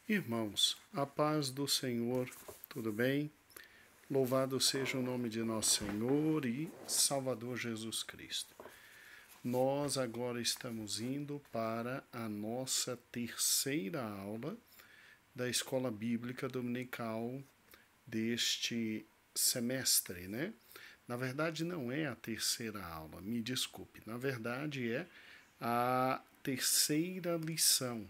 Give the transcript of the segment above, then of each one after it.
Irmãos, a paz do Senhor, tudo bem? Louvado seja o nome de nosso Senhor e Salvador Jesus Cristo. Nós agora estamos indo para a nossa terceira aula da Escola Bíblica Dominical deste semestre, né? Na verdade, não é a terceira aula, me desculpe. Na verdade, é a terceira lição,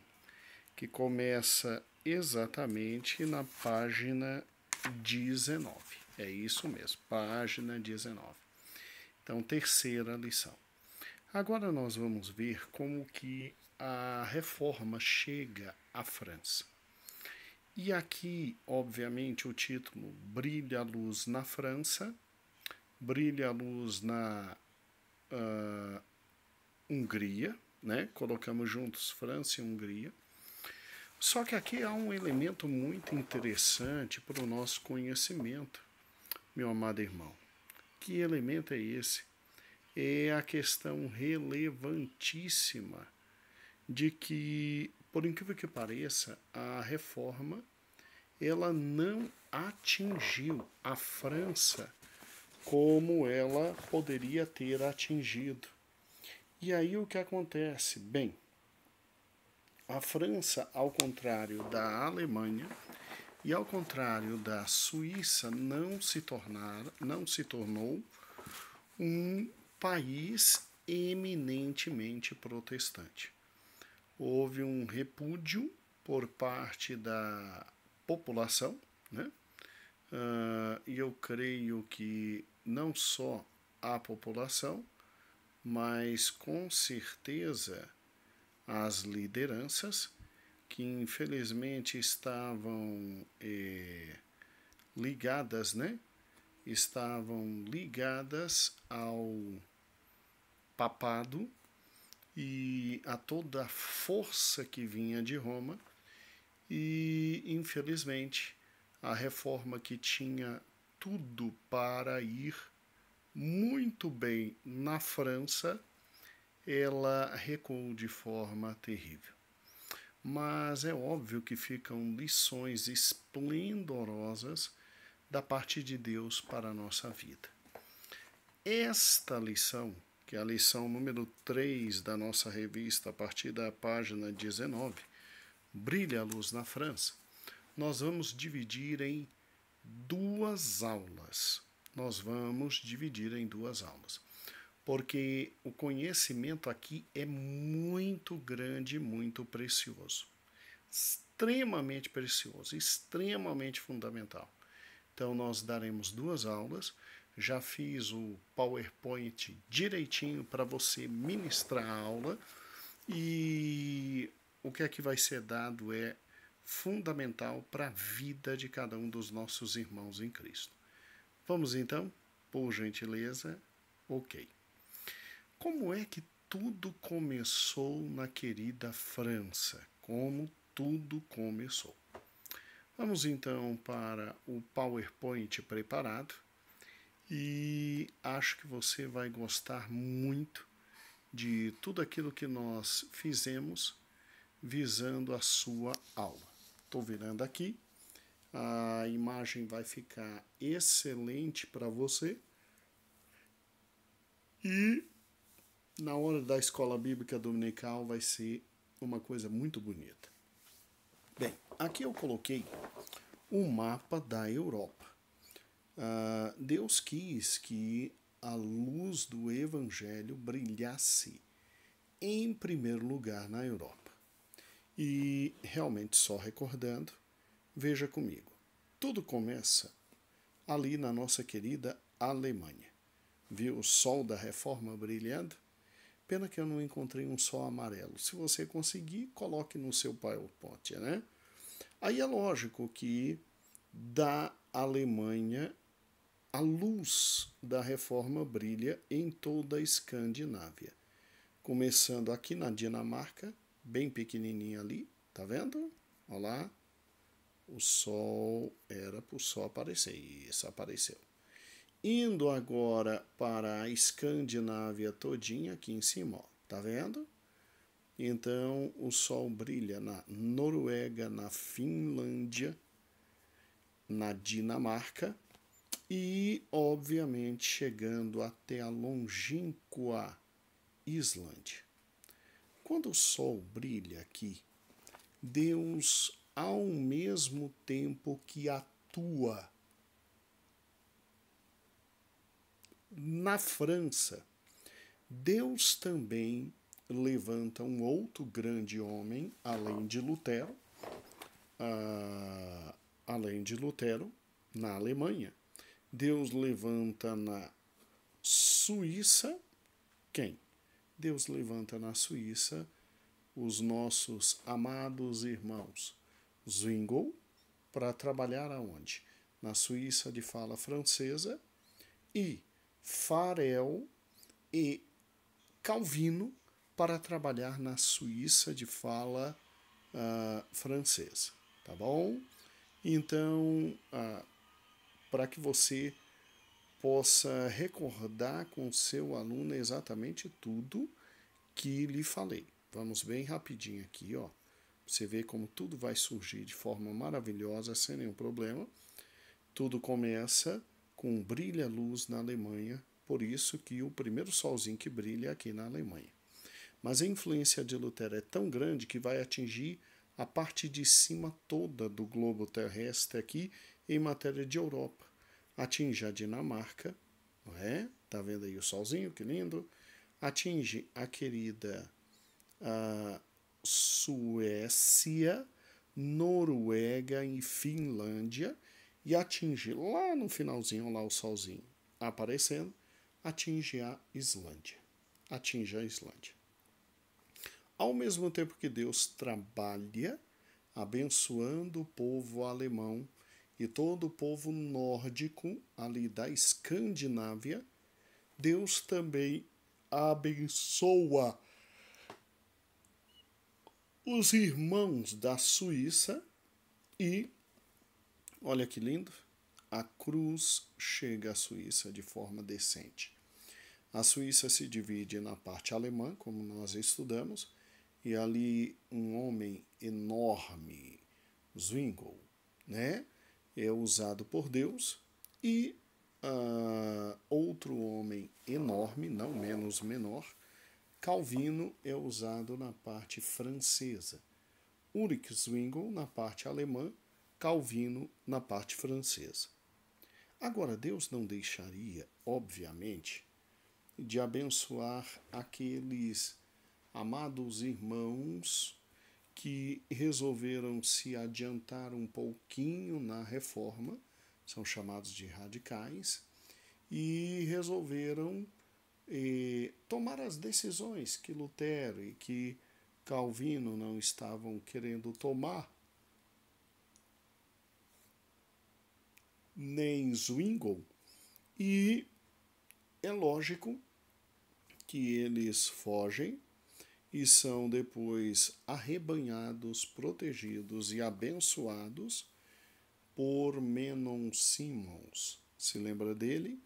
que começa exatamente na página 19. É isso mesmo, página 19. Então, terceira lição. Agora nós vamos ver como que a reforma chega à França. E aqui, obviamente, o título Brilha a luz na França, brilha a luz na Hungria, né? Colocamos juntos França e Hungria. Só que aqui há um elemento muito interessante para o nosso conhecimento, meu amado irmão. Que elemento é esse? É a questão relevantíssima de que, por incrível que pareça, a reforma ela não atingiu a França como ela poderia ter atingido. E aí o que acontece? Bem, a França, ao contrário da Alemanha e ao contrário da Suíça, não se tornou um país eminentemente protestante. Houve um repúdio por parte da população, né? E eu creio que não só a população, mas com certeza as lideranças que infelizmente estavam ligadas, né? Estavam ligadas ao papado e a toda a força que vinha de Roma, e infelizmente a reforma que tinha tudo para ir muito bem na França, ela recuou de forma terrível. Mas é óbvio que ficam lições esplendorosas da parte de Deus para a nossa vida. Esta lição, que é a lição número 3 da nossa revista, a partir da página 19, Brilha a luz na França, nós vamos dividir em duas aulas. Porque o conhecimento aqui é muito grande, muito precioso. Extremamente precioso, extremamente fundamental. Então, nós daremos duas aulas. Já fiz o PowerPoint direitinho para você ministrar a aula. E o que é que vai ser dado é fundamental para a vida de cada um dos nossos irmãos em Cristo. Vamos então, por gentileza, ok. Como é que tudo começou na querida França? Como tudo começou? Vamos então para o PowerPoint preparado e acho que você vai gostar muito de tudo aquilo que nós fizemos visando a sua aula. Estou virando aqui, a imagem vai ficar excelente para você e na hora da escola bíblica dominical vai ser uma coisa muito bonita. Bem, aqui eu coloquei o mapa da Europa. Deus quis que a luz do Evangelho brilhasse em primeiro lugar na Europa. E realmente, só recordando, veja comigo, tudo começa ali na nossa querida Alemanha. Viu o sol da reforma brilhando? Pena que eu não encontrei um sol amarelo. Se você conseguir, coloque no seu PowerPoint, né? Aí é lógico que da Alemanha a luz da reforma brilha em toda a Escandinávia. Começando aqui na Dinamarca, bem pequenininha ali, tá vendo? Olha lá, o sol era para o sol aparecer, isso apareceu. Indo agora para a Escandinávia todinha, aqui em cima, ó, tá vendo? Então, o sol brilha na Noruega, na Finlândia, na Dinamarca e, obviamente, chegando até a longínqua Islândia. Quando o sol brilha aqui, Deus, ao mesmo tempo que atua na França, Deus também levanta um outro grande homem, além de Lutero, na Alemanha. Deus levanta na Suíça, quem? Deus levanta na Suíça os nossos amados irmãos Zwingli para trabalhar aonde? Na Suíça de fala francesa, e Farel e Calvino para trabalhar na Suíça de fala francesa, tá bom? Então, para que você possa recordar com seu aluno exatamente tudo que lhe falei. Vamos bem rapidinho aqui, ó. Você vê como tudo vai surgir de forma maravilhosa, sem nenhum problema. Tudo começa com brilha luz na Alemanha, por isso que o primeiro solzinho que brilha é aqui na Alemanha. Mas a influência de Lutero é tão grande que vai atingir a parte de cima toda do globo terrestre aqui em matéria de Europa. Atinge a Dinamarca, não é? Tá vendo aí o solzinho, que lindo? Atinge a querida Suécia, Noruega e Finlândia, e atinge lá no finalzinho, lá o solzinho aparecendo, atinge a Islândia. Atinge a Islândia. Ao mesmo tempo que Deus trabalha abençoando o povo alemão e todo o povo nórdico ali da Escandinávia, Deus também abençoa os irmãos da Suíça e, olha que lindo, a cruz chega à Suíça de forma decente. A Suíça se divide na parte alemã, como nós estudamos, e ali um homem enorme, Zwingli, né, é usado por Deus, e outro homem enorme, não menos menor, Calvino, é usado na parte francesa. Ulrich Zwingli na parte alemã, Calvino na parte francesa. Agora, Deus não deixaria, obviamente, de abençoar aqueles amados irmãos que resolveram se adiantar um pouquinho na reforma, são chamados de radicais, e resolveram tomar as decisões que Lutero e que Calvino não estavam querendo tomar, nem Zwingli, e é lógico que eles fogem e são depois arrebanhados, protegidos e abençoados por Menon Simons. Se lembra dele?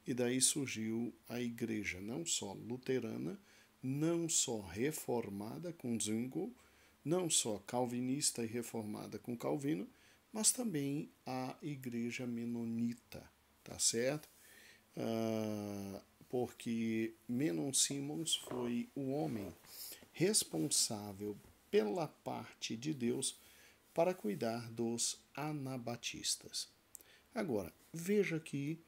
E daí surgiu a igreja não só luterana, não só reformada com Zwingli, não só calvinista e reformada com Calvino, mas também a igreja menonita, tá certo? Porque Menon Simons foi o homem responsável pela parte de Deus para cuidar dos anabatistas. Agora, veja que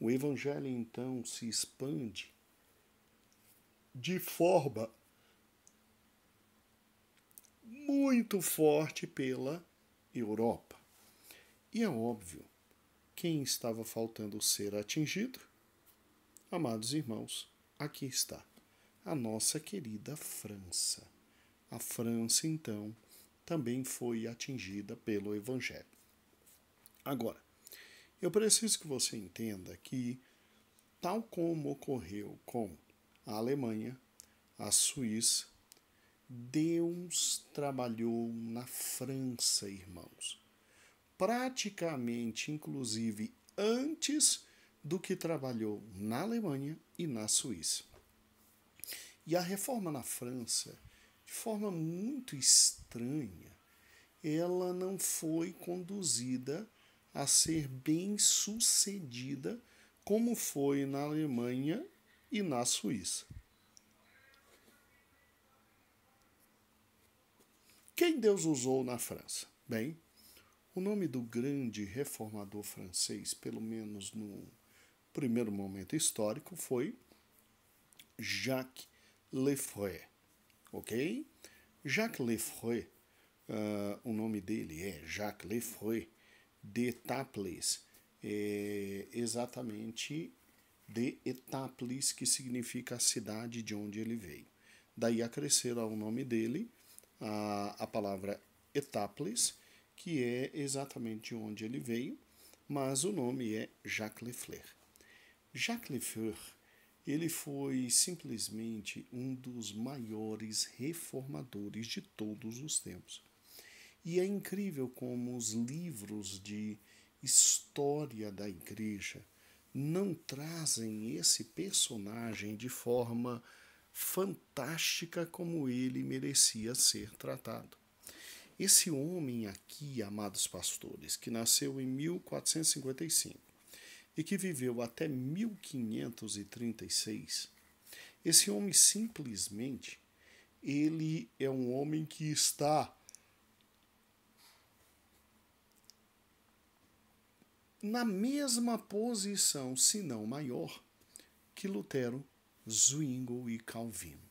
o evangelho então se expande de forma muito forte pela Europa. E é óbvio, quem estava faltando ser atingido? Amados irmãos, aqui está a nossa querida França. A França, então, também foi atingida pelo Evangelho. Agora, eu preciso que você entenda que, tal como ocorreu com a Alemanha, a Suíça, Deus trabalhou na França, irmãos. Praticamente, inclusive, antes do que trabalhou na Alemanha e na Suíça. E a reforma na França de forma muito estranha, ela não foi conduzida a ser bem sucedida como foi na Alemanha e na Suíça. Quem Deus usou na França? Bem, o nome do grande reformador francês, pelo menos no primeiro momento histórico, foi Jacques Lefebvre, ok? Jacques Lefebvre, o nome dele é Jacques Lefebvre d'Étaples, exatamente de Étaples, que significa a cidade de onde ele veio. Daí acresceram ao nome dele a palavra Étaples, que é exatamente de onde ele veio, mas o nome é Jacques Lefebvre. Jacques Lefebvre, ele foi simplesmente um dos maiores reformadores de todos os tempos. E é incrível como os livros de história da igreja não trazem esse personagem de forma fantástica como ele merecia ser tratado. Esse homem aqui, amados pastores, que nasceu em 1455 e que viveu até 1536, esse homem simplesmente, ele é um homem que está na mesma posição, se não maior, que Lutero, Zwingli e Calvino.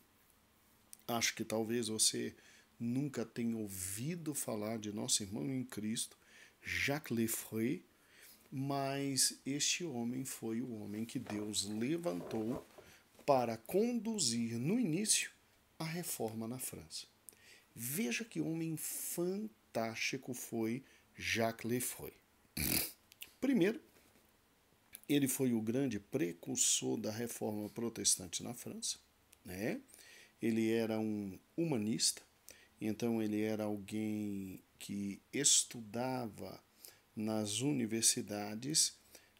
Acho que talvez você nunca tenha ouvido falar de nosso irmão em Cristo, Jacques Lefebvre, mas este homem foi o homem que Deus levantou para conduzir no início a reforma na França. Veja que homem fantástico foi Jacques Lefebvre. Primeiro, ele foi o grande precursor da reforma protestante na França, né? Ele era um humanista, então ele era alguém que estudava nas universidades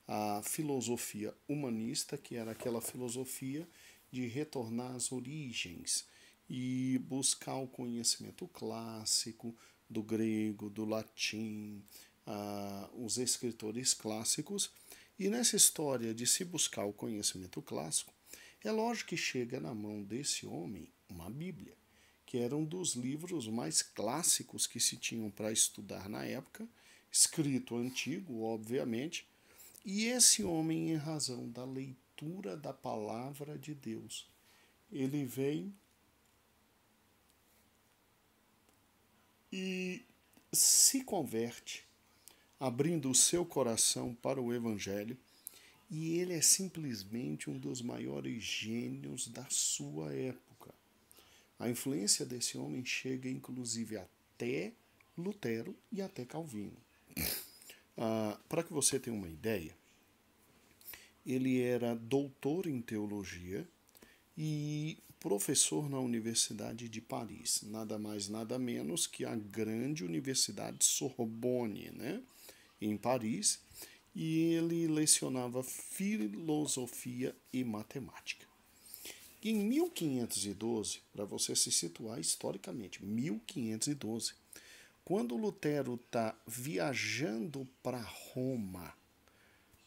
a filosofia humanista, que era aquela filosofia de retornar às origens e buscar o conhecimento clássico do grego, do latim, os escritores clássicos. E nessa história de se buscar o conhecimento clássico, é lógico que chega na mão desse homem uma Bíblia, que era um dos livros mais clássicos que se tinham para estudar na época, escrito antigo, obviamente, e esse homem, em razão da leitura da palavra de Deus, ele vem e se converte, abrindo o seu coração para o Evangelho, e ele é simplesmente um dos maiores gênios da sua época. A influência desse homem chega inclusive até Lutero e até Calvino. Para que você tenha uma ideia, ele era doutor em teologia e professor na Universidade de Paris, nada mais nada menos que a grande Universidade Sorbonne, né, em Paris, e ele lecionava filosofia e matemática. Em 1512, para você se situar historicamente, 1512, quando Lutero está viajando para Roma,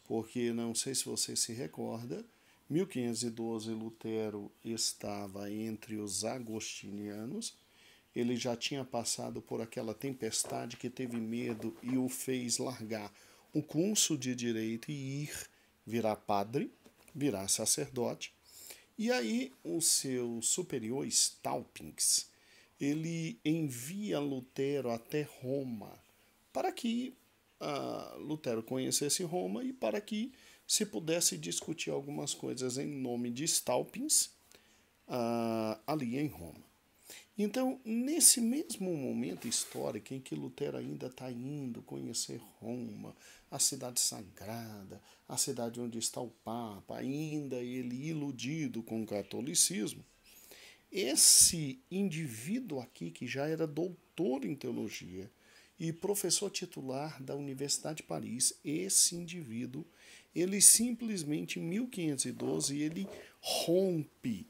porque não sei se você se recorda, 1512 Lutero estava entre os agostinianos, ele já tinha passado por aquela tempestade que teve medo e o fez largar o curso de direito e ir virar padre, virar sacerdote. E aí o seu superior, Staupitz, ele envia Lutero até Roma para que Lutero conhecesse Roma e para que se pudesse discutir algumas coisas em nome de Staupitz ali em Roma. Então, nesse mesmo momento histórico em que Lutero ainda está indo conhecer Roma, a cidade sagrada, a cidade onde está o Papa, ainda ele iludido com o catolicismo, esse indivíduo aqui, que já era doutor em teologia e professor titular da Universidade de Paris, esse indivíduo, ele simplesmente em 1512, ele rompe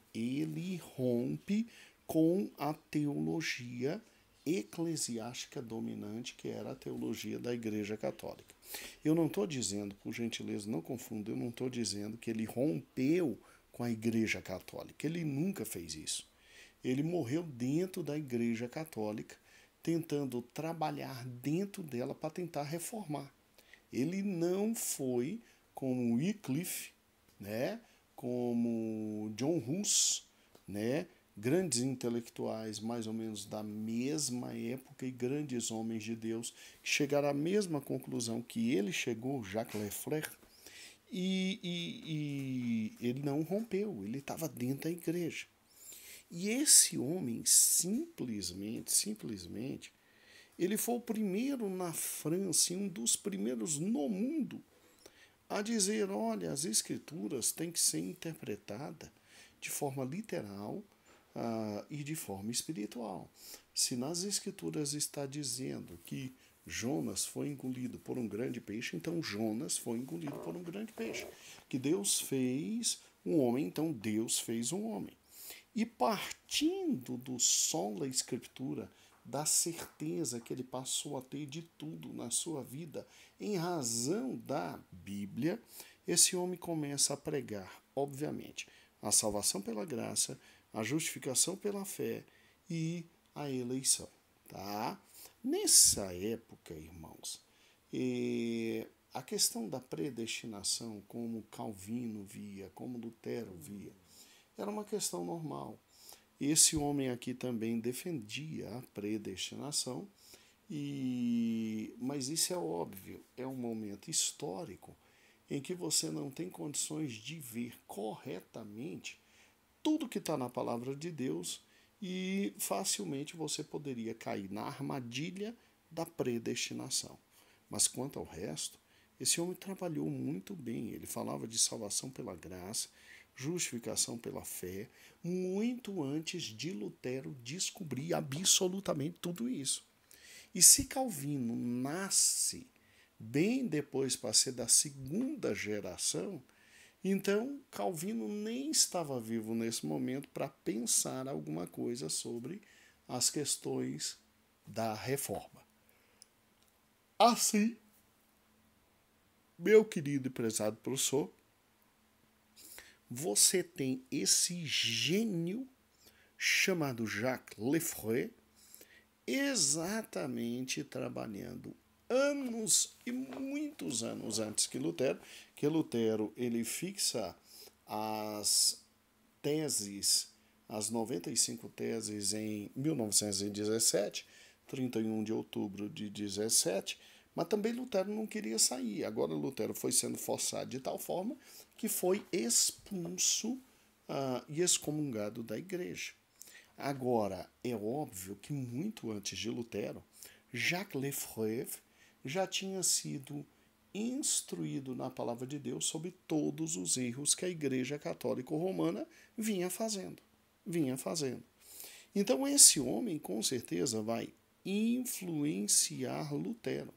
com a teologia eclesiástica dominante, que era a teologia da Igreja Católica. Eu não estou dizendo, por gentileza, não confunda, eu não estou dizendo que ele rompeu com a Igreja Católica. Ele nunca fez isso. Ele morreu dentro da Igreja Católica, tentando trabalhar dentro dela para tentar reformar. Ele não foi como Wycliffe, né, como John Hus, né, grandes intelectuais mais ou menos da mesma época e grandes homens de Deus que chegaram à mesma conclusão que ele chegou, Jacques Lefleur, e ele não rompeu, ele estava dentro da igreja. E esse homem simplesmente, ele foi o primeiro na França e um dos primeiros no mundo a dizer, olha, as escrituras têm que ser interpretadas de forma literal e de forma espiritual. Se nas escrituras está dizendo que Jonas foi engolido por um grande peixe, então Jonas foi engolido por um grande peixe. Que Deus fez um homem, então Deus fez um homem. E partindo do sola escritura, da certeza que ele passou a ter de tudo na sua vida, em razão da Bíblia, esse homem começa a pregar, obviamente, a salvação pela graça, a justificação pela fé e a eleição. Tá? Nessa época, irmãos, a questão da predestinação, como Calvino via, como Lutero via, era uma questão normal. Esse homem aqui também defendia a predestinação, mas isso é óbvio, é um momento histórico em que você não tem condições de ver corretamente tudo que está na palavra de Deus e facilmente você poderia cair na armadilha da predestinação. Mas quanto ao resto, esse homem trabalhou muito bem. Ele falava de salvação pela graça, justificação pela fé, muito antes de Lutero descobrir absolutamente tudo isso. E se Calvino nasce bem depois para ser da segunda geração, então Calvino nem estava vivo nesse momento para pensar alguma coisa sobre as questões da reforma. Assim, meu querido e prezado professor, você tem esse gênio chamado Jacques Lefleur, exatamente trabalhando anos e muitos anos antes que Lutero ele fixa as teses, as 95 teses em 1917, 31 de outubro de 17, mas também Lutero não queria sair. Agora Lutero foi sendo forçado de tal forma que foi expulso e excomungado da igreja. Agora, é óbvio que muito antes de Lutero, Jacques Lefleur já tinha sido instruído na palavra de Deus sobre todos os erros que a Igreja Católica Romana vinha fazendo. Então, esse homem, com certeza, vai influenciar Lutero.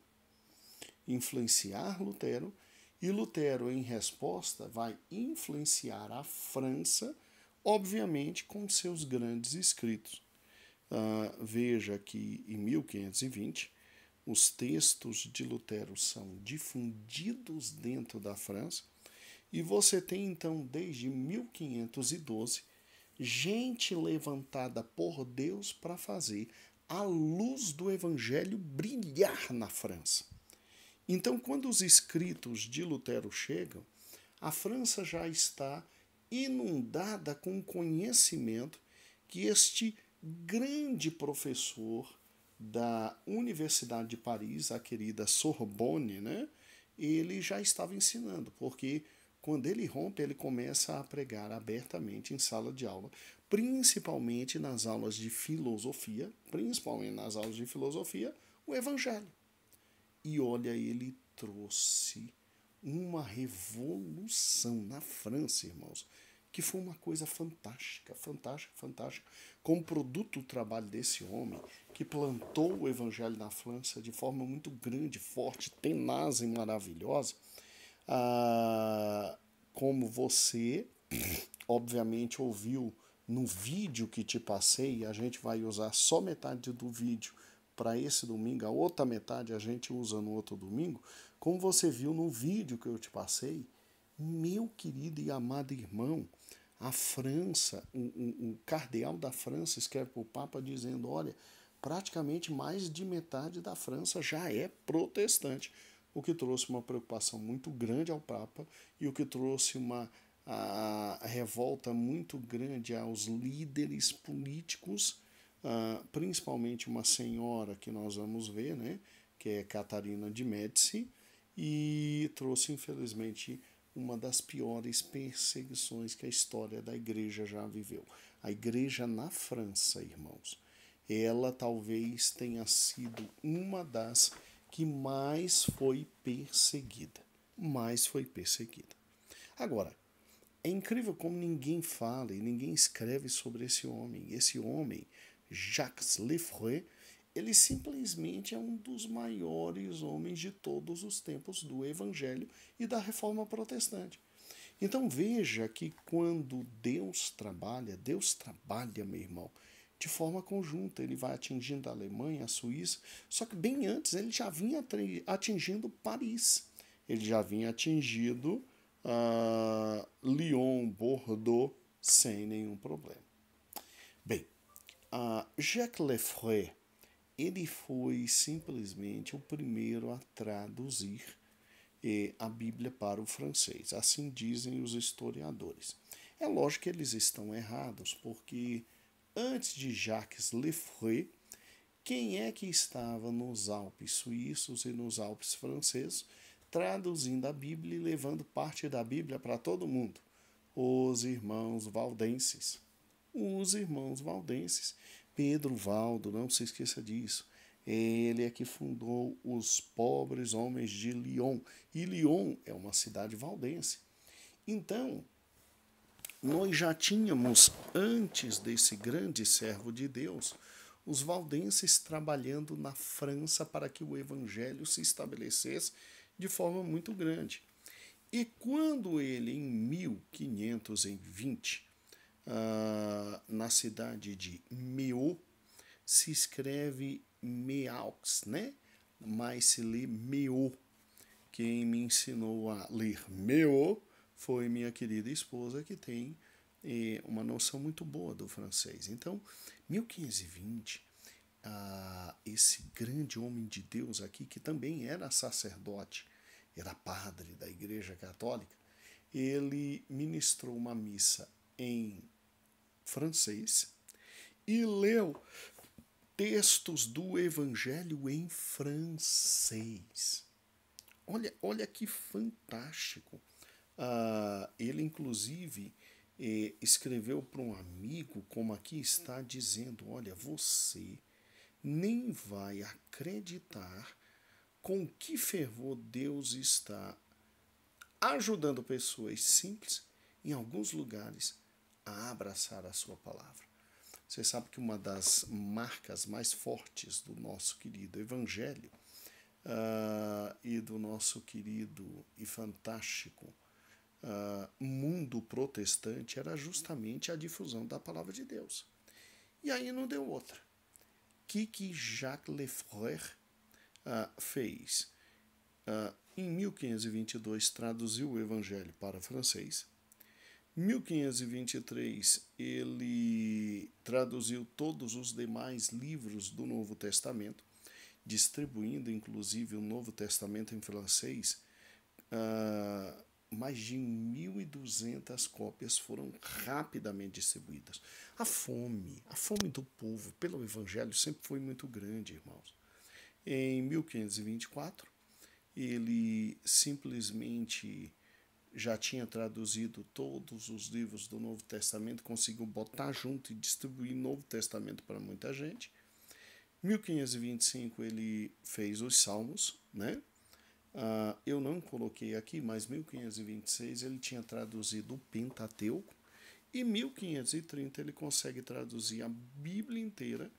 E Lutero, em resposta, vai influenciar a França, obviamente, com seus grandes escritos. Veja que em 1520, os textos de Lutero são difundidos dentro da França, e você tem, então, desde 1512, gente levantada por Deus para fazer a luz do Evangelho brilhar na França. Então, quando os escritos de Lutero chegam, a França já está inundada com conhecimento que este grande professor da Universidade de Paris, a querida Sorbonne, né, ele já estava ensinando, porque quando ele rompe, ele começa a pregar abertamente em sala de aula, principalmente nas aulas de filosofia, o Evangelho. E olha, ele trouxe uma revolução na França, irmãos, que foi uma coisa fantástica. Como produto do trabalho desse homem, que plantou o Evangelho na França de forma muito grande, forte, tenaz e maravilhosa, como você, obviamente, ouviu no vídeo que te passei, a gente vai usar só metade do vídeo para esse domingo, a outra metade a gente usa no outro domingo. Como você viu no vídeo que eu te passei, meu querido e amado irmão, a França, o cardeal da França escreve para o Papa dizendo, olha, praticamente mais de metade da França já é protestante, o que trouxe uma preocupação muito grande ao Papa e o que trouxe uma revolta muito grande aos líderes políticos, principalmente uma senhora que nós vamos ver, né, que é Catarina de Médici, e trouxe, infelizmente, uma das piores perseguições que a história da igreja já viveu. A igreja na França, irmãos, ela talvez tenha sido uma das que mais foi perseguida. Mais foi perseguida. Agora, é incrível como ninguém fala e ninguém escreve sobre esse homem. Esse homem, Jacques Lefroy, ele simplesmente é um dos maiores homens de todos os tempos do Evangelho e da Reforma Protestante. Então veja que quando Deus trabalha, meu irmão, de forma conjunta. Ele vai atingindo a Alemanha, a Suíça, só que bem antes ele já vinha atingindo Paris. Ele já vinha atingido Lyon, Bordeaux, sem nenhum problema. Bem, Jacques Lefroy, ele foi simplesmente o primeiro a traduzir a Bíblia para o francês. Assim dizem os historiadores. É lógico que eles estão errados, porque antes de Jacques Lefroy, quem é que estava nos Alpes suíços e nos Alpes franceses traduzindo a Bíblia e levando parte da Bíblia para todo mundo? Os irmãos valdenses. Os irmãos valdenses. Pedro Valdo, não se esqueça disso. Ele é que fundou os pobres homens de Lyon. E Lyon é uma cidade valdense. Então, nós já tínhamos, antes desse grande servo de Deus, os valdenses trabalhando na França para que o evangelho se estabelecesse de forma muito grande. E quando ele, em 1520, na cidade de Meaux, se escreve Meaux, né? Mas se lê Meaux. Quem me ensinou a ler Meaux foi minha querida esposa, que tem uma noção muito boa do francês. Então, 1520, esse grande homem de Deus aqui, que também era sacerdote, era padre da Igreja Católica, ele ministrou uma missa em francês e leu textos do Evangelho em francês. Olha que fantástico. Ele, inclusive, escreveu para um amigo, como aqui está dizendo, olha, você nem vai acreditar com que fervor Deus está ajudando pessoas simples, em alguns lugares, a abraçar a sua palavra. Você sabe que uma das marcas mais fortes do nosso querido Evangelho e do nosso querido e fantástico mundo protestante era justamente a difusão da palavra de Deus. E aí não deu outra. O que Jacques Lefroy fez? Em 1522 traduziu o Evangelho para francês. Em 1523 ele traduziu todos os demais livros do Novo Testamento, distribuindo inclusive o Novo Testamento em francês. Mais de 1.200 cópias foram rapidamente distribuídas. A fome do povo pelo Evangelho sempre foi muito grande, irmãos. Em 1524, ele simplesmente já tinha traduzido todos os livros do Novo Testamento, conseguiu botar junto e distribuir o Novo Testamento para muita gente. Em 1525 ele fez os Salmos, né? Eu não coloquei aqui, mas em 1526 ele tinha traduzido o Pentateuco e em 1530 ele consegue traduzir a Bíblia inteira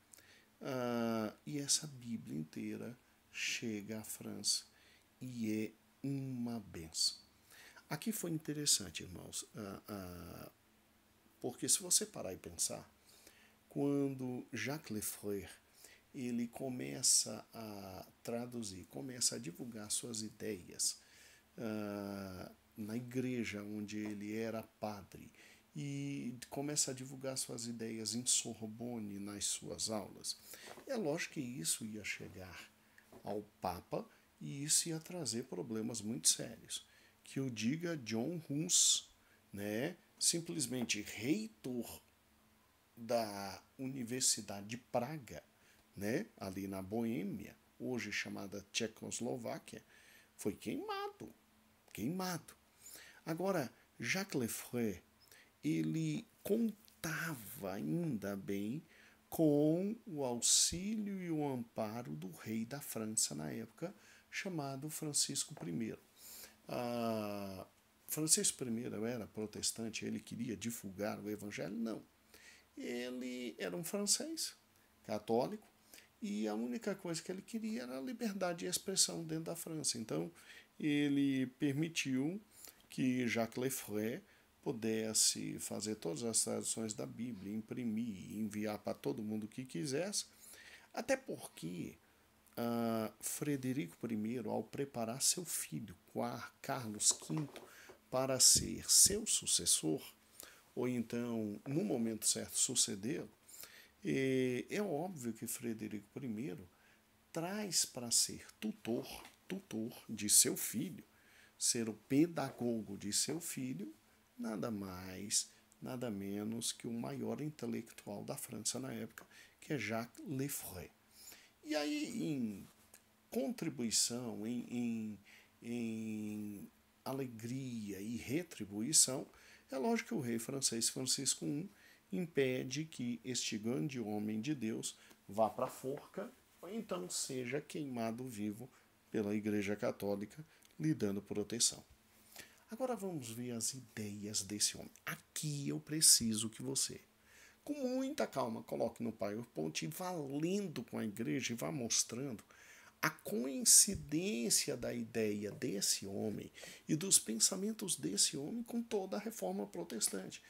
e essa Bíblia inteira chega à França e é uma benção. Aqui foi interessante, irmãos, Porque se você parar e pensar, quando Jacques Lefebvre ele começa a traduzir, começa a divulgar suas ideias na igreja onde ele era padre e começa a divulgar suas ideias em Sorbonne nas suas aulas, é lógico que isso ia chegar ao Papa e isso ia trazer problemas muito sérios. Que o diga John Hus, né, simplesmente reitor da Universidade de Praga, né, ali na Boêmia, hoje chamada Tchecoslováquia, foi queimado. Agora, Jacques Lefebvre, ele contava ainda bem com o auxílio e o amparo do rei da França na época, chamado Francisco I. Francisco I era protestante, ele queria divulgar o evangelho? Não. Ele era um francês, católico, e a única coisa que ele queria era a liberdade de expressão dentro da França. Então, ele permitiu que Jacques Lefebvre pudesse fazer todas as traduções da Bíblia, imprimir e enviar para todo mundo que quisesse, até porque Frederico I, ao preparar seu filho, Carlos V, para ser seu sucessor, ou então, no momento certo, sucedê-lo, é óbvio que Frederico I traz para ser tutor de seu filho, ser o pedagogo de seu filho, nada mais, nada menos que o maior intelectual da França na época, que é Jacques Lefebvre. E aí, em contribuição, em alegria e retribuição, é lógico que o rei francês Francisco I impede que este grande homem de Deus vá para a forca ou então seja queimado vivo pela Igreja Católica, lhe dando proteção. Agora vamos ver as ideias desse homem. Aqui eu preciso que você, com muita calma, coloque no PowerPoint e vá lendo com a igreja e vá mostrando a coincidência da ideia desse homem e dos pensamentos desse homem com toda a reforma protestante.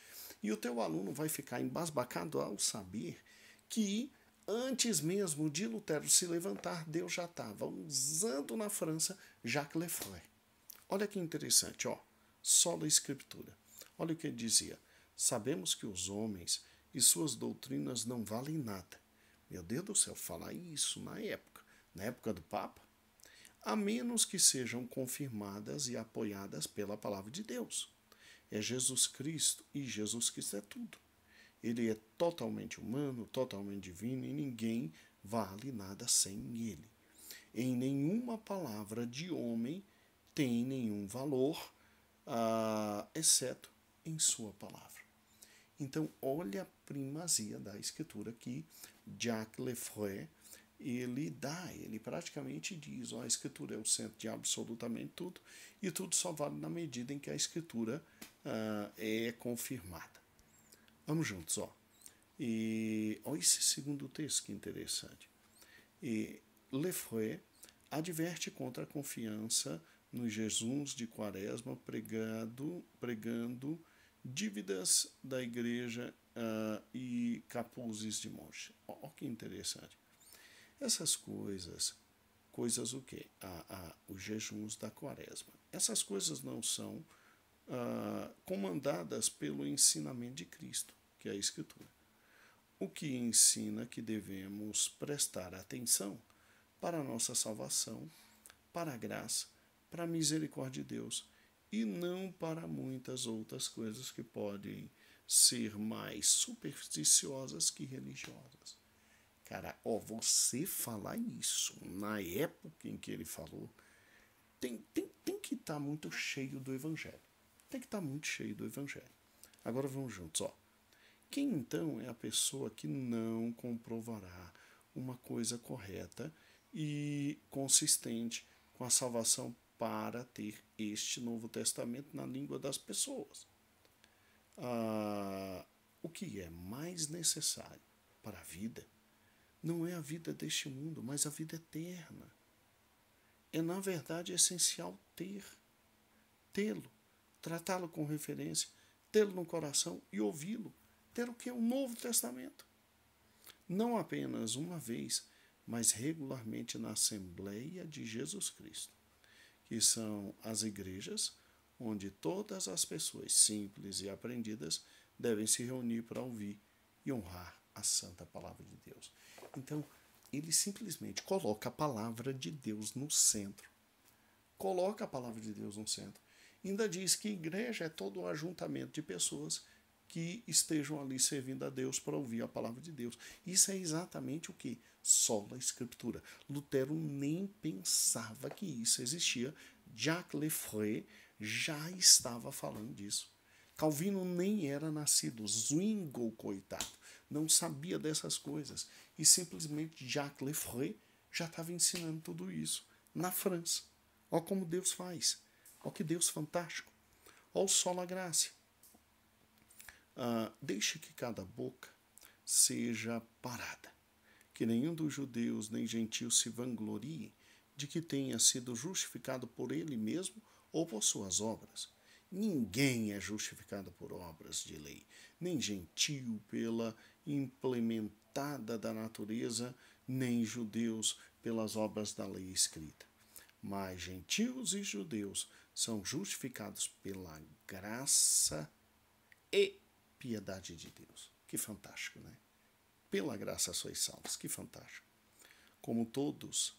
E o teu aluno vai ficar embasbacado ao saber que antes mesmo de Lutero se levantar, Deus já estava usando na França Jacques Lefebvre. Olha que interessante, ó, sola escritura. Olha o que ele dizia: sabemos que os homens e suas doutrinas não valem nada. Meu Deus do céu, falar isso na época do Papa, a menos que sejam confirmadas e apoiadas pela palavra de Deus. É Jesus Cristo, e Jesus Cristo é tudo. Ele é totalmente humano, totalmente divino, e ninguém vale nada sem ele. Em nenhuma palavra de homem tem nenhum valor, exceto em sua palavra. Então, olha a primazia da escritura que Jacques Lefebvre ele praticamente diz: a escritura é o centro de absolutamente tudo, e tudo só vale na medida em que a escritura é confirmada. Vamos juntos, ó. E olha esse segundo texto que interessante. Lefebvre adverte contra a confiança no Jesus de Quaresma, pregando dívidas da igreja e capuzes de monge. Olha que interessante. Essas coisas o quê? Os jejuns da Quaresma. Essas coisas não são comandadas pelo ensinamento de Cristo, que é a Escritura. O que ensina que devemos prestar atenção para a nossa salvação, para a graça, para a misericórdia de Deus, e não para muitas outras coisas que podem ser mais supersticiosas que religiosas. Cara, você falar isso na época em que ele falou, tem que estar muito cheio do Evangelho. Tem que estar muito cheio do Evangelho. Agora vamos juntos, ó. Quem então é a pessoa que não comprovará uma coisa correta e consistente com a salvação para ter este Novo Testamento na língua das pessoas? O que é mais necessário para a vida não é a vida deste mundo, mas a vida eterna. É, na verdade, essencial tê-lo, tratá-lo com referência, tê-lo no coração e ouvi-lo, ter o que? O Novo Testamento. Não apenas uma vez, mas regularmente na Assembleia de Jesus Cristo, que são as igrejas onde todas as pessoas simples e aprendidas devem se reunir para ouvir e honrar a santa palavra de Deus. Então, ele simplesmente coloca a palavra de Deus no centro. Coloca a palavra de Deus no centro. Ainda diz que igreja é todo um ajuntamento de pessoas que estejam ali servindo a Deus para ouvir a palavra de Deus. Isso é exatamente o que? Sola Escritura. Lutero nem pensava que isso existia. Jacques Lefebvre já estava falando disso. Calvino nem era nascido. Zwingli, coitado, não sabia dessas coisas. E simplesmente Jacques Lefebvre já estava ensinando tudo isso na França. Olha como Deus faz. Olha que Deus fantástico. Olha o sola graça. Deixe que cada boca seja parada, que nenhum dos judeus nem gentios se vanglorie de que tenha sido justificado por ele mesmo ou por suas obras. Ninguém é justificado por obras de lei, nem gentio pela implementada da natureza, nem judeus pelas obras da lei escrita. Mas gentios e judeus são justificados pela graça e piedade de Deus. Que fantástico, né? Pela graça sois salvos. Que fantástico. Como todos,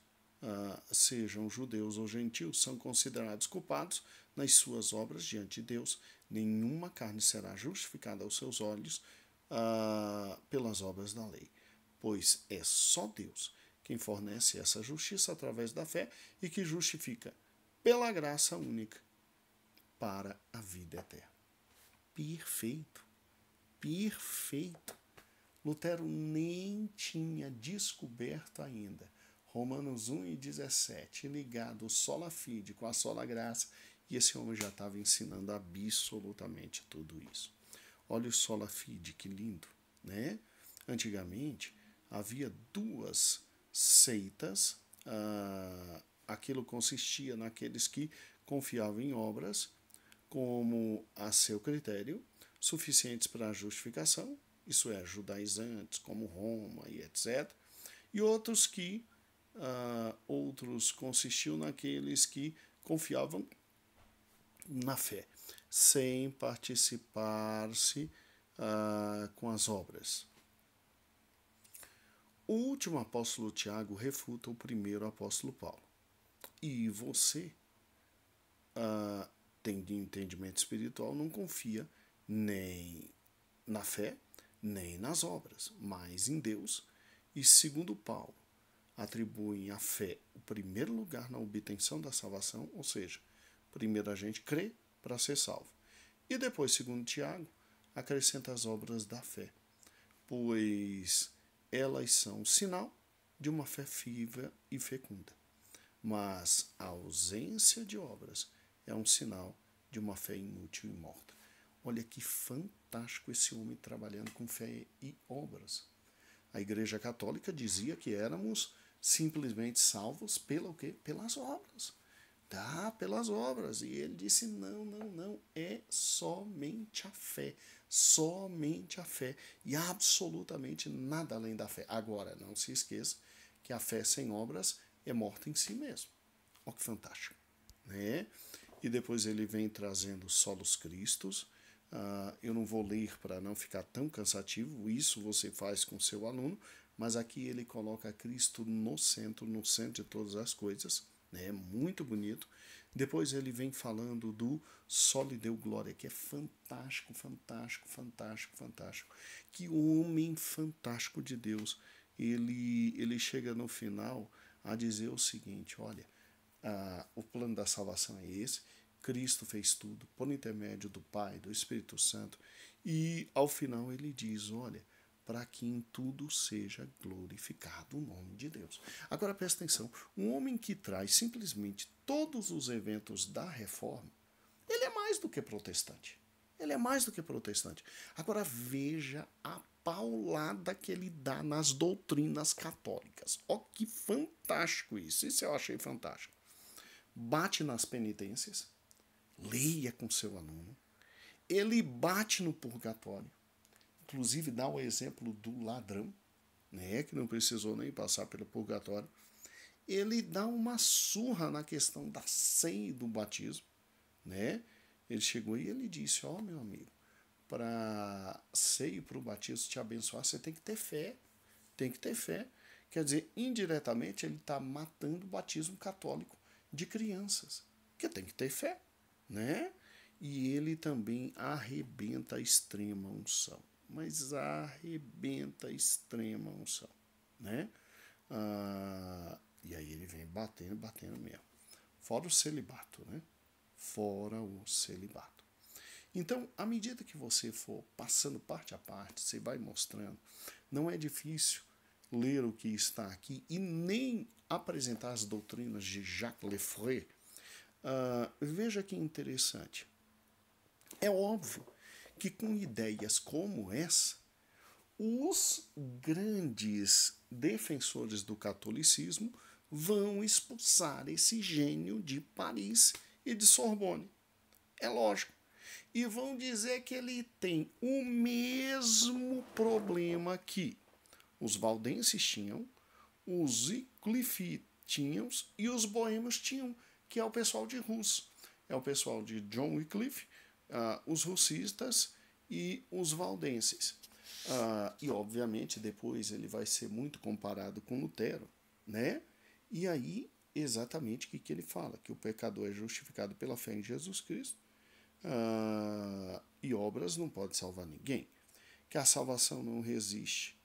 sejam judeus ou gentios, são considerados culpados nas suas obras diante de Deus, nenhuma carne será justificada aos seus olhos pelas obras da lei, pois é só Deus quem fornece essa justiça através da fé e que justifica pela graça única para a vida eterna. Perfeito. Perfeito. Lutero nem tinha descoberto ainda Romanos 1:17, ligado sola fide com a sola graça, e esse homem já estava ensinando absolutamente tudo isso. Olha o sola fide, que lindo, né? Antigamente havia duas seitas, aquilo consistia naqueles que confiavam em obras como a seu critério suficientes para a justificação, isso é, judaizantes como Roma e etc. E outros consistiam naqueles que confiavam na fé, sem participar-se com as obras. O último apóstolo Tiago refuta o primeiro apóstolo Paulo. E você, tem de entendimento espiritual, não confia nem na fé, nem nas obras, mas em Deus. E segundo Paulo, atribuem à fé o primeiro lugar na obtenção da salvação, ou seja, primeiro a gente crê para ser salvo. E depois, segundo Tiago, acrescenta as obras da fé, pois elas são sinal de uma fé viva e fecunda. Mas a ausência de obras é um sinal de uma fé inútil e morta. Olha que fantástico esse homem trabalhando com fé e obras. A Igreja Católica dizia que éramos simplesmente salvos pelo quê? Pelas obras. Pelas obras. E ele disse, não, é somente a fé. Somente a fé. E absolutamente nada além da fé. Agora, não se esqueça que a fé sem obras é morta em si mesmo. Olha que fantástico, né? E depois ele vem trazendo solos cristos. Eu não vou ler para não ficar tão cansativo, isso você faz com seu aluno, mas aqui ele coloca Cristo no centro de todas as coisas, né? Muito bonito. Depois ele vem falando do Soli Deo Glória, que é fantástico, fantástico, fantástico, fantástico. Que homem fantástico de Deus. Ele chega no final a dizer o seguinte, olha, o plano da salvação é esse, Cristo fez tudo por intermédio do Pai, do Espírito Santo, e ao final ele diz, olha, para que em tudo seja glorificado o nome de Deus. Agora presta atenção, um homem que traz simplesmente todos os eventos da reforma, ele é mais do que protestante. Ele é mais do que protestante. Agora veja a paulada que ele dá nas doutrinas católicas. Ó, que fantástico isso. Isso eu achei fantástico. Bate nas penitências, leia com seu aluno. Ele bate no purgatório, inclusive dá o exemplo do ladrão, né, que não precisou nem passar pelo purgatório. Ele dá uma surra na questão da ceia e do batismo, né? Ele chegou e ele disse: ó, meu amigo, para ceia e para o batismo te abençoar, você tem que ter fé. Tem que ter fé. Quer dizer, indiretamente ele está matando o batismo católico de crianças, que tem que ter fé, né? E ele também arrebenta a extrema unção, mas arrebenta a extrema unção, né? E aí ele vem batendo, batendo mesmo. Fora o celibato, né? Fora o celibato. Então, à medida que você for passando parte a parte, você vai mostrando, não é difícil ler o que está aqui e nem apresentar as doutrinas de Jacques Lefroy. Veja que interessante. É óbvio que com ideias como essa, os grandes defensores do catolicismo vão expulsar esse gênio de Paris e de Sorbonne. É lógico. E vão dizer que ele tem o mesmo problema que os valdenses tinham, os Wycliffe tinham e os boêmios tinham, que é o pessoal de Rus. É o pessoal de John Wycliffe, os russistas e os valdenses. E, obviamente, depois ele vai ser muito comparado com Lutero, né? E aí, exatamente o que ele fala? Que o pecador é justificado pela fé em Jesus Cristo, e obras não podem salvar ninguém. Que a salvação não resiste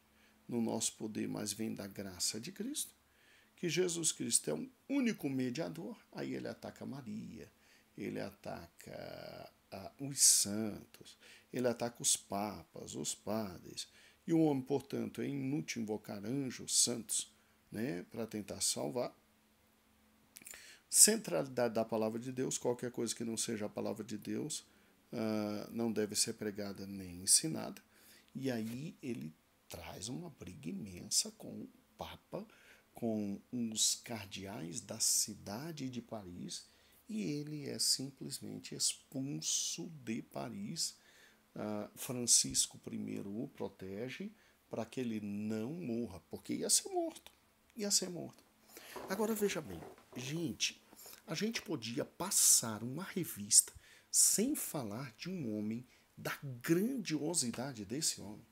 no nosso poder, mas vem da graça de Cristo. Que Jesus Cristo é um único mediador. Aí ele ataca Maria, ele ataca os santos, ele ataca os papas, os padres. E o homem, portanto, é inútil invocar anjos, santos, né, para tentar salvar. Centralidade da palavra de Deus, qualquer coisa que não seja a palavra de Deus não deve ser pregada nem ensinada. E aí ele traz uma briga imensa com o Papa, com os cardeais da cidade de Paris, e ele é simplesmente expulso de Paris. Francisco I o protege para que ele não morra, porque ia ser morto. Ia ser morto. Agora veja bem, a gente podia passar uma revista sem falar de um homem, da grandiosidade desse homem,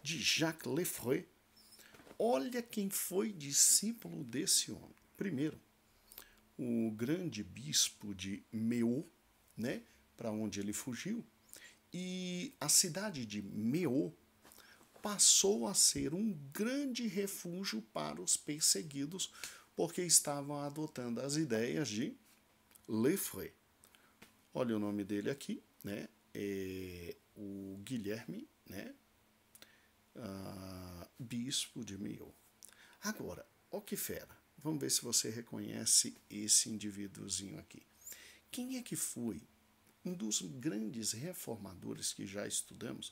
de Jacques Lefroy. Olha quem foi discípulo desse homem. Primeiro, o grande bispo de Meaux, né, para onde ele fugiu, e a cidade de Meaux passou a ser um grande refúgio para os perseguidos, porque estavam adotando as ideias de Lefroy. Olha o nome dele aqui, né? É o Guilherme, né? Bispo de Meaux. Agora, ó que fera. Vamos ver se você reconhece esse indivíduozinho aqui. Quem é que foi um dos grandes reformadores que já estudamos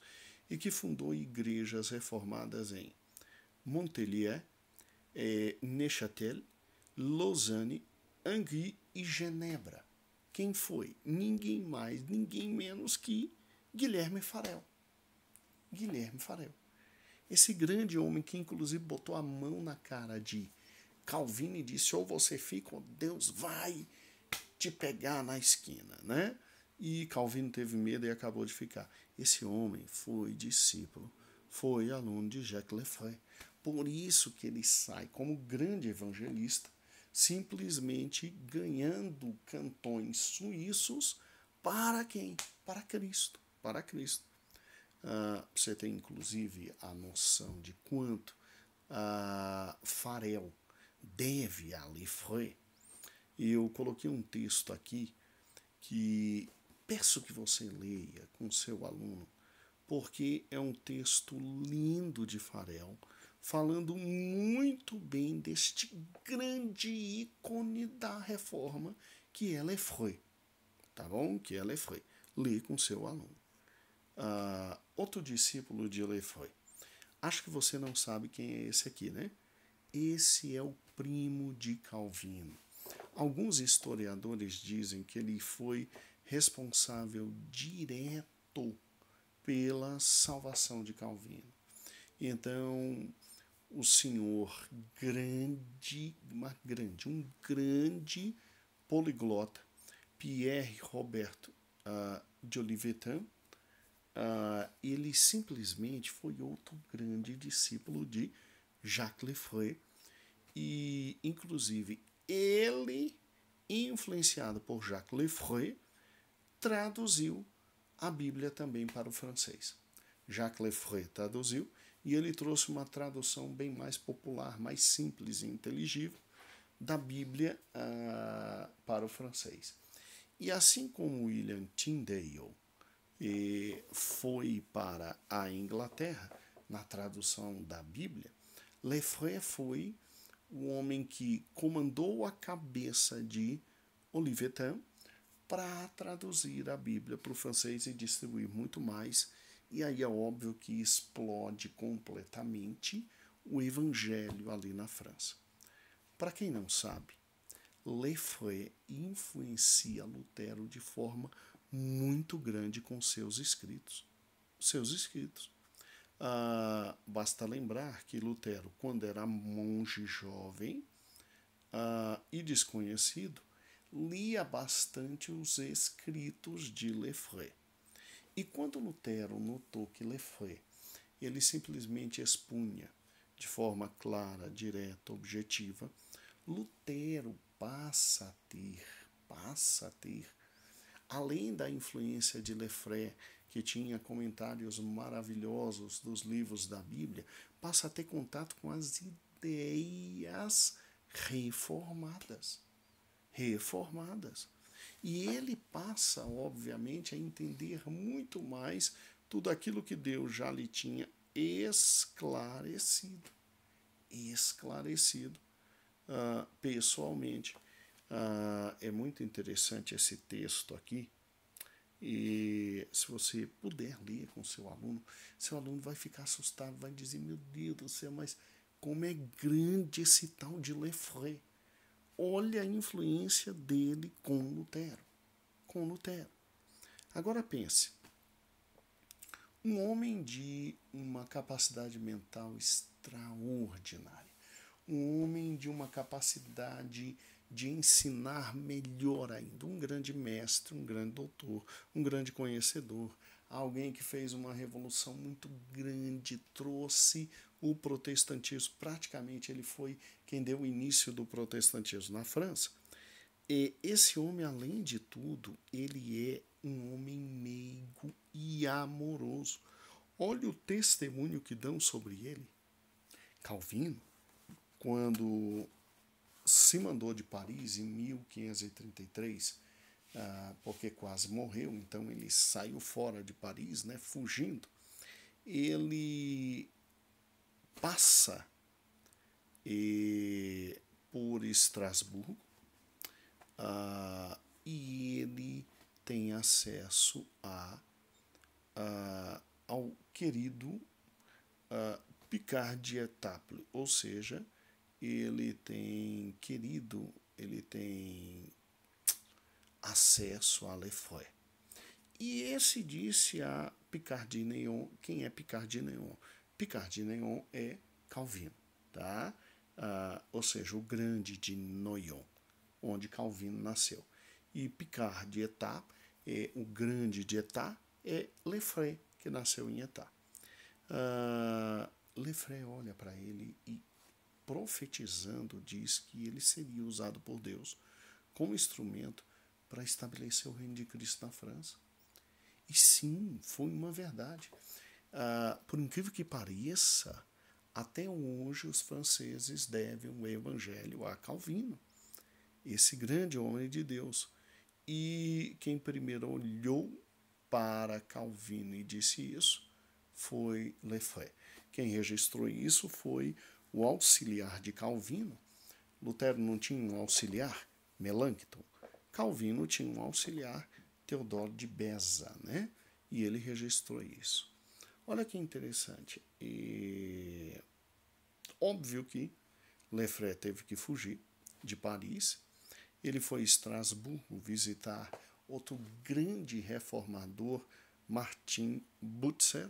e que fundou igrejas reformadas em Montpellier, Neuchâtel, Lausanne, Angers e Genebra? Quem foi? Ninguém mais, ninguém menos que Guilherme Farel. Guilherme Farel. Esse grande homem que inclusive botou a mão na cara de Calvino e disse: ou você fica, ou Deus vai te pegar na esquina, né? E Calvino teve medo e acabou de ficar. Esse homem foi discípulo, foi aluno de Jacques Lefroy. Por isso que ele sai como grande evangelista, simplesmente ganhando cantões suíços para quem? Para Cristo. Para Cristo. Você tem inclusive a noção de quanto Farel deve a Lefroy. E eu coloquei um texto aqui que peço que você leia com seu aluno, porque é um texto lindo de Farel, falando muito bem deste grande ícone da reforma que é Lefroy. Tá bom? Que é Lefroy. Lê com seu aluno. Outro discípulo de Lefroy. Acho que você não sabe quem é esse aqui, né? Esse é o primo de Calvino. Alguns historiadores dizem que ele foi responsável diretamente lutou pela salvação de Calvino. Então, o senhor um grande poliglota, Pierre Robert de Olivetan, ele simplesmente foi outro grande discípulo de Jacques Lefray, e inclusive ele, influenciado por Jacques Lefray, traduziu a Bíblia também para o francês. Jacques Lefray traduziu e ele trouxe uma tradução bem mais popular, mais simples e inteligível da Bíblia para o francês. E assim como William Tyndale foi para a Inglaterra na tradução da Bíblia, Lefray foi o homem que comandou a cabeça de Olivetan para traduzir a Bíblia para o francês e distribuir muito mais. E aí é óbvio que explode completamente o evangelho ali na França. Para quem não sabe, Lefray influencia Lutero de forma muito grande com seus escritos. Basta lembrar que Lutero, quando era monge jovem e desconhecido, lia bastante os escritos de Lefray. E quando Lutero notou que Lefray ele simplesmente expunha de forma clara, direta, objetiva, Lutero passa a ter, além da influência de Lefray, que tinha comentários maravilhosos dos livros da Bíblia, passa a ter contato com as ideias reformadas. E ele passa, obviamente, a entender muito mais tudo aquilo que Deus já lhe tinha esclarecido pessoalmente. É muito interessante esse texto aqui, e se você puder ler com seu aluno vai ficar assustado, vai dizer, meu Deus do céu, mas como é grande esse tal de Lefray. Olha a influência dele com Lutero. Agora pense, um homem de uma capacidade mental extraordinária, um homem de uma capacidade de ensinar melhor ainda, um grande mestre, um grande doutor, um grande conhecedor, alguém que fez uma revolução muito grande, trouxe o protestantismo, praticamente ele foi quem deu o início do protestantismo na França. E esse homem, além de tudo, ele é um homem meigo e amoroso. Olha o testemunho que dão sobre ele. Calvino, quando se mandou de Paris em 1533, porque quase morreu, então ele saiu fora de Paris, né, fugindo. Ele passa por Estrasburgo e ele tem acesso ao querido Picard d'Étaples, ou seja, ele tem acesso a Lefray. E esse disse a Picard de Neyon. Quem é Picard de Neyon? Picard de Neyon é Calvino, tá? Ou seja, o grande de Noyon, onde Calvino nasceu. E Picard de Etaples, o grande de Etaples, é Lefray, que nasceu em Etaples. Lefray olha para ele e, profetizando, diz que ele seria usado por Deus como instrumento para estabelecer o reino de Cristo na França. E sim, foi uma verdade. Por incrível que pareça, até hoje os franceses devem o evangelho a Calvino, esse grande homem de Deus. E quem primeiro olhou para Calvino e disse isso foi Lefray. Quem registrou isso foi o auxiliar de Calvino. Lutero não tinha um auxiliar, Melanchthon. Calvino tinha um auxiliar, Teodoro de Beza, né? E ele registrou isso. Olha que interessante. Óbvio que Lefray teve que fugir de Paris. Ele foi a Estrasburgo visitar outro grande reformador Martin Butzer,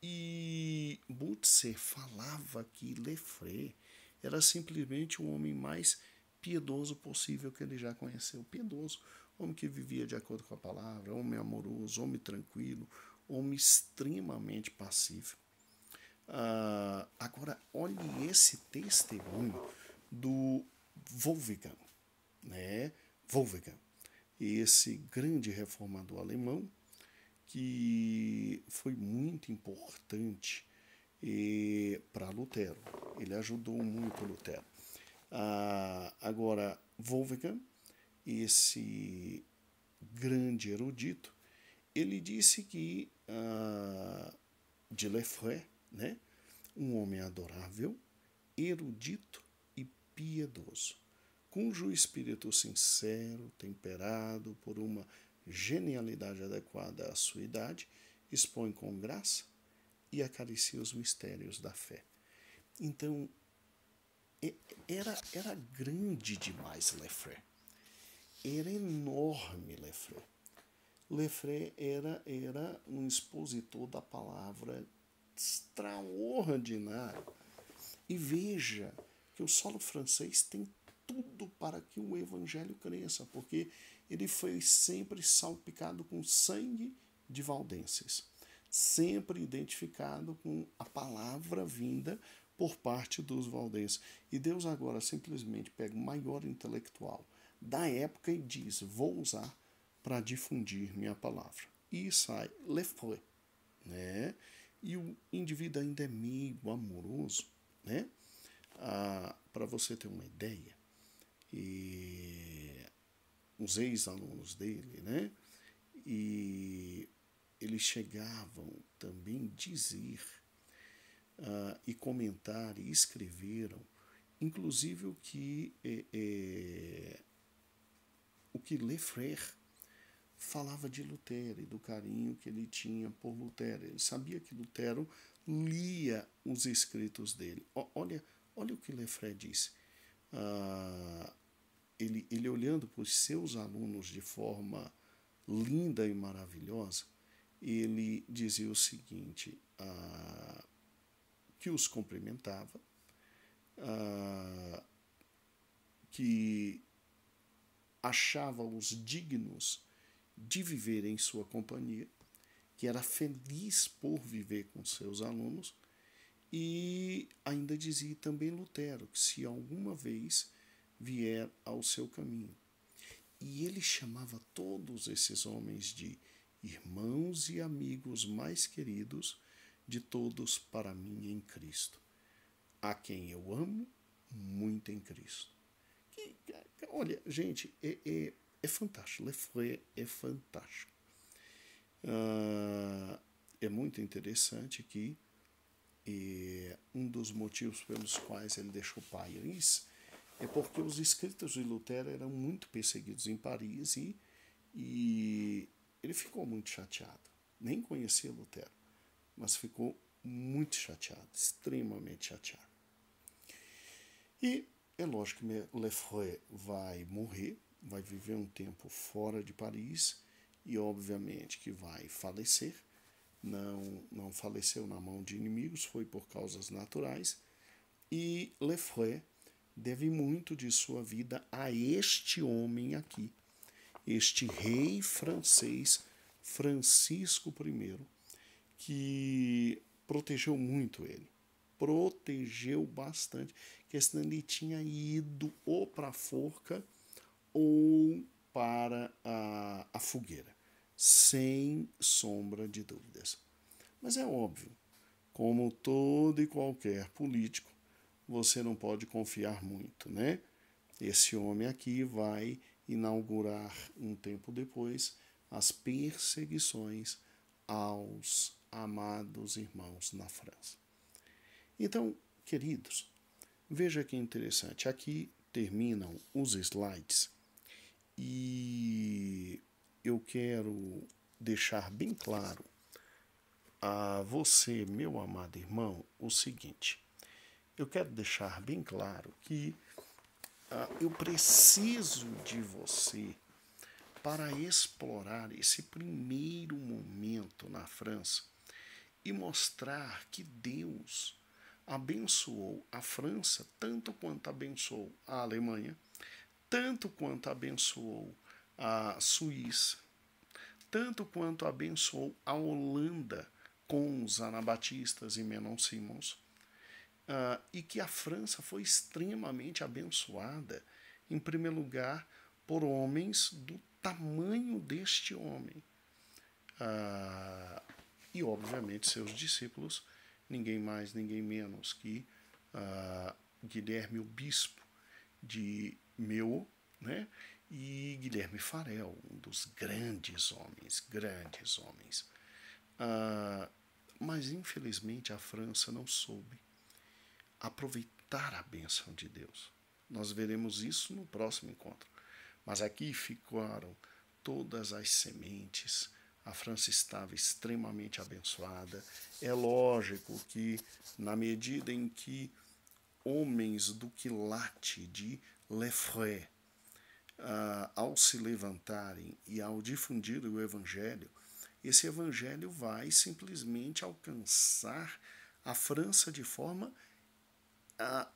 e Butzer falava que Lefray era simplesmente o homem mais piedoso possível que ele já conheceu. Piedoso, homem que vivia de acordo com a palavra, homem amoroso, homem tranquilo, homem extremamente pacífico. Agora, olhe esse testemunho do Wolfgang, né? Wolfgang, esse grande reformador alemão que foi muito importante para Lutero. Ele ajudou muito Lutero. Agora, Wolfgang, esse grande erudito, ele disse que de Lefray, né, um homem adorável, erudito e piedoso, cujo espírito sincero, temperado por uma genialidade adequada à sua idade, expõe com graça e acaricia os mistérios da fé. Então, era grande demais Lefray. Era enorme Lefray. Lefray era um expositor da palavra extraordinário. E veja que o solo francês tem tudo para que o evangelho cresça, porque ele foi sempre salpicado com sangue de valdenses, sempre identificado com a palavra vinda por parte dos valdenses. E Deus agora simplesmente pega o maior intelectual da época e diz: vou usar para difundir minha palavra. E sai Lefray, né? E o indivíduo ainda é meio amoroso, né? Para você ter uma ideia, os ex-alunos dele, né? E eles chegavam também a dizer e comentar e escreveram, inclusive o que Lefray falava de Lutero e do carinho que ele tinha por Lutero. Ele sabia que Lutero lia os escritos dele. Olha o que Lefray disse. Ele olhando para os seus alunos de forma linda e maravilhosa, ele dizia o seguinte, que os cumprimentava, que achava-os dignos de viver em sua companhia, que era feliz por viver com seus alunos, e ainda dizia também Lutero que se alguma vez vier ao seu caminho. E ele chamava todos esses homens de irmãos e amigos mais queridos de todos para mim em Cristo, a quem eu amo muito em Cristo. Olha, gente, é fantástico. Lefray é fantástico. É muito interessante que um dos motivos pelos quais ele deixou Paris é porque os escritos de Lutero eram muito perseguidos em Paris e ele ficou muito chateado. Nem conhecia Lutero, mas ficou muito chateado, extremamente chateado. E é lógico que Lefray vai morrer, vai viver um tempo fora de Paris e obviamente que vai falecer. Não faleceu na mão de inimigos, foi por causas naturais. E Lefray deve muito de sua vida a este homem aqui, este rei francês, Francisco I, que protegeu muito ele. Protegeu bastante, porque senão ele tinha ido ou para a forca ou para a fogueira, sem sombra de dúvidas. Mas é óbvio, como todo e qualquer político, você não pode confiar muito, né? Esse homem aqui vai inaugurar, um tempo depois, as perseguições aos amados irmãos na França. Então, queridos, veja que interessante. Aqui terminam os slides e eu quero deixar bem claro a você, meu amado irmão, o seguinte. Eu quero deixar bem claro que eu preciso de você para explorar esse primeiro momento na França e mostrar que Deus abençoou a França tanto quanto abençoou a Alemanha, tanto quanto abençoou a Suíça, tanto quanto abençoou a Holanda com os anabatistas e Menon Simons, e que a França foi extremamente abençoada, em primeiro lugar, por homens do tamanho deste homem. E, obviamente, seus discípulos, ninguém mais, ninguém menos que Guilherme o Bispo de Meaux, né? E Guilherme Farel, um dos grandes homens, grandes homens. Mas, infelizmente, a França não soube aproveitar a bênção de Deus. Nós veremos isso no próximo encontro. Mas aqui ficaram todas as sementes. A França estava extremamente abençoada. É lógico que, na medida em que homens do quilate de Lefray, ao se levantarem e ao difundir o Evangelho, esse Evangelho vai simplesmente alcançar a França de forma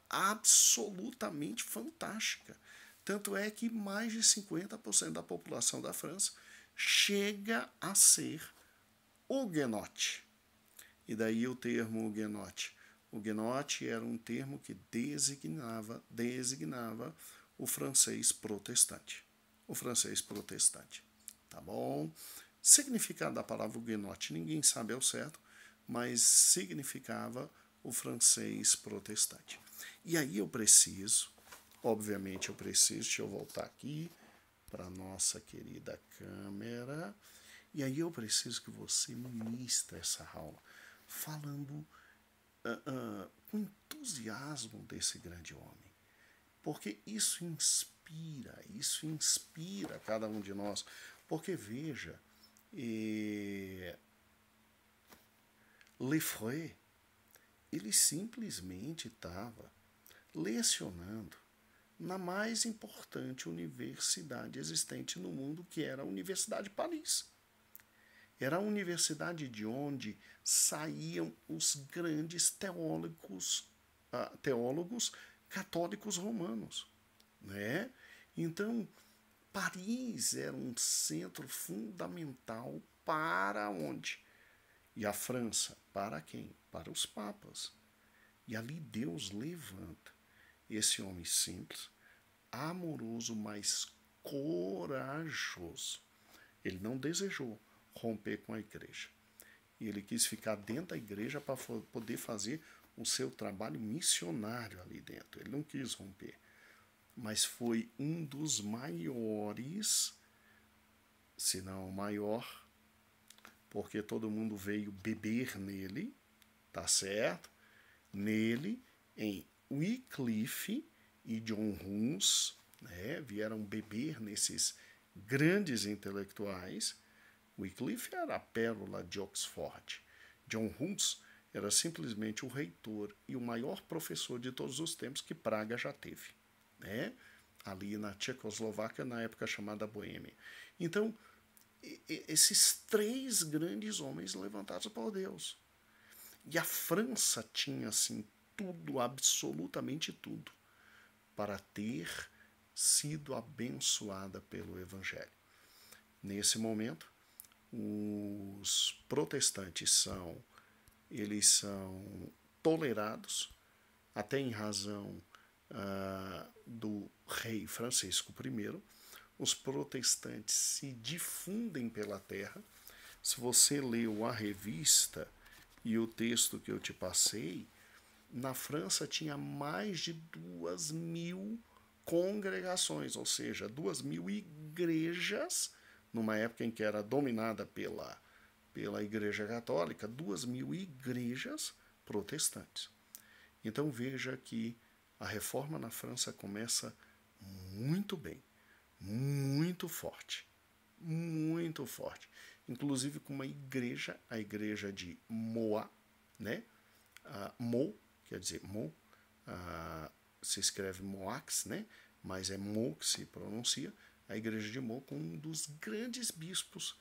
absolutamente fantástica. Tanto é que mais de 50% da população da França chega a ser huguenote. E daí o termo huguenote. Huguenote era um termo que designava o francês protestante. O francês protestante. Tá bom? Significado da palavra huguenote ninguém sabe ao certo, mas significava o francês protestante. E aí eu preciso, obviamente deixa eu voltar aqui para a nossa querida câmera, e aí eu preciso que você ministre essa aula, falando com entusiasmo desse grande homem, porque isso inspira cada um de nós, porque veja, Lefray, ele simplesmente estava lecionando na mais importante universidade existente no mundo, que era a Universidade de Paris. Era a universidade de onde saíam os grandes teólogos católicos romanos, né? Então, Paris era um centro fundamental para onde? E a França, para quem? Para os papas. E ali Deus levanta esse homem simples, amoroso, mas corajoso. Ele não desejou romper com a igreja. E ele quis ficar dentro da igreja para poder fazer o seu trabalho missionário ali dentro. Ele não quis romper. Mas foi um dos maiores, se não o maior, porque todo mundo veio beber nele, tá certo? Nele, em Wycliffe e John Huss, né, vieram beber nesses grandes intelectuais. Wycliffe era a pérola de Oxford. John Huss era simplesmente o reitor e o maior professor de todos os tempos que Praga já teve, né? Ali na Tchecoslováquia, na época chamada Boêmia. Então, esses três grandes homens levantados por Deus. E a França tinha, assim, tudo, absolutamente tudo, para ter sido abençoada pelo Evangelho. Nesse momento, os protestantes são tolerados, até em razão do rei Francisco I. Os protestantes se difundem pela terra. Se você leu a revista e o texto que eu te passei, na França tinha mais de 2.000 congregações, ou seja, 2.000 igrejas, numa época em que era dominada pela Igreja Católica, 2.000 igrejas protestantes. Então veja que a reforma na França começa muito bem, muito forte, inclusive com uma igreja, a igreja de Moa, né? Mo, quer dizer, Mo, se escreve Moax, né? Mas é Mo que se pronuncia, a igreja de Meaux com um dos grandes bispos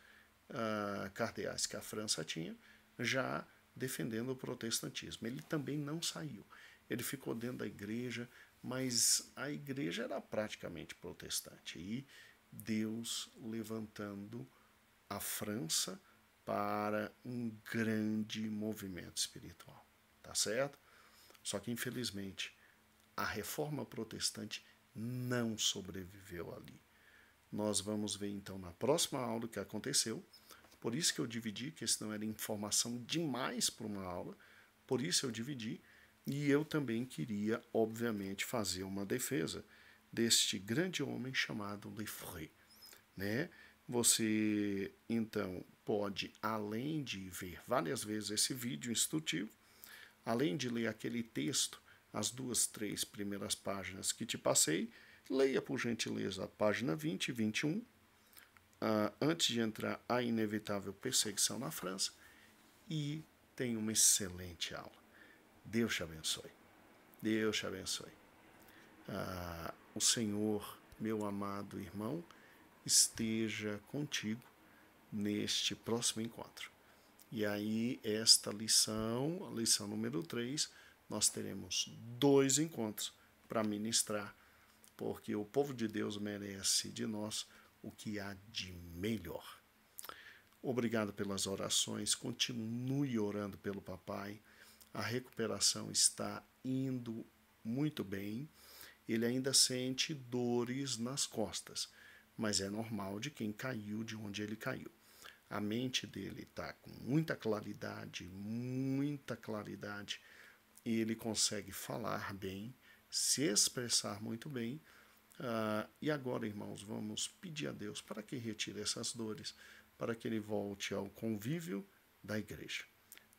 cardeais que a França tinha, já defendendo o protestantismo. Ele também não saiu. Ele ficou dentro da igreja, mas a igreja era praticamente protestante. E Deus levantando a França para um grande movimento espiritual. Tá certo? Só que, infelizmente, a reforma protestante não sobreviveu ali. Nós vamos ver, então, na próxima aula o que aconteceu. Por isso que eu dividi, que senão era informação demais para uma aula. Por isso eu dividi. E eu também queria, obviamente, fazer uma defesa deste grande homem chamado Lefebvre, né? Você, então, pode, além de ver várias vezes esse vídeo instrutivo, além de ler aquele texto, as 2, 3 primeiras páginas que te passei, leia, por gentileza, a página 20 e 21, antes de entrar a inevitável perseguição na França, e tenha uma excelente aula. Deus te abençoe. Deus te abençoe. O Senhor, meu amado irmão, esteja contigo neste próximo encontro. E aí, esta lição, a lição número 3, nós teremos 2 encontros para ministrar, porque o povo de Deus merece de nós o que há de melhor. Obrigado pelas orações, continue orando pelo papai. A recuperação está indo muito bem. Ele ainda sente dores nas costas, mas é normal de quem caiu de onde ele caiu. A mente dele está com muita claridade, e ele consegue falar bem, se expressar muito bem. E agora, irmãos, vamos pedir a Deus para que retire essas dores, para que ele volte ao convívio da igreja.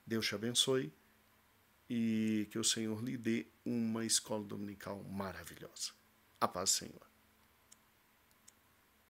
Deus te abençoe e que o Senhor lhe dê uma escola dominical maravilhosa. A paz, Senhor.